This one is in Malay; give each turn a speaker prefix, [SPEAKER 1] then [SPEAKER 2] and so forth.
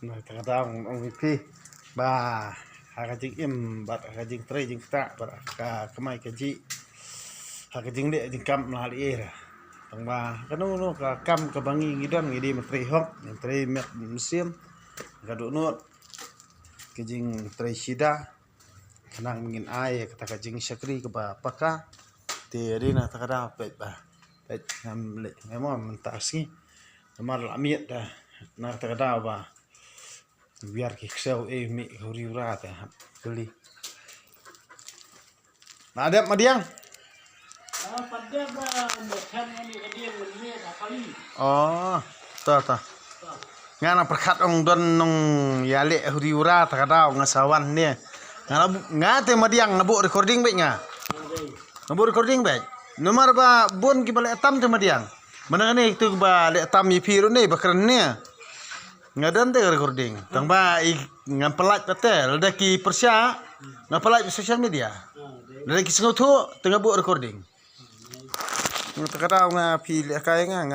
[SPEAKER 1] Nah, kadang orang IP bah hakajing im bat hakajing tre jing tak bat ka kemai kaji hakajing de jing kam lah li era tang ba kanu no ka kam ka bangi ngidon ngidi menteri hok menteri musim ka do no kajing tre sida kanang mingin ai kata kajing syakri ke ba paka ti rina takada pet ba pet ngam le memang mentasi mar lamiet dah na takada ba biar kisau mi huri urata beli. Nah, ada madiang.
[SPEAKER 2] Pada ba mekan ni dia ni kali.
[SPEAKER 1] Oh, ta. Ngana perkat ong don nong yale huri urata kada ngasawan ni. Ngate madiang nabu recording baik nga. Nabu recording baik. Nomor ba bon ki balik tam te madiang. Mana ni tu ba le tam yi piru ni bakran ni. Ngadan te recording tang ba ngam pelat patel daki persya ngam pelat di social media daki sengotu tengah buat recording ngata kada nga pi le kai nga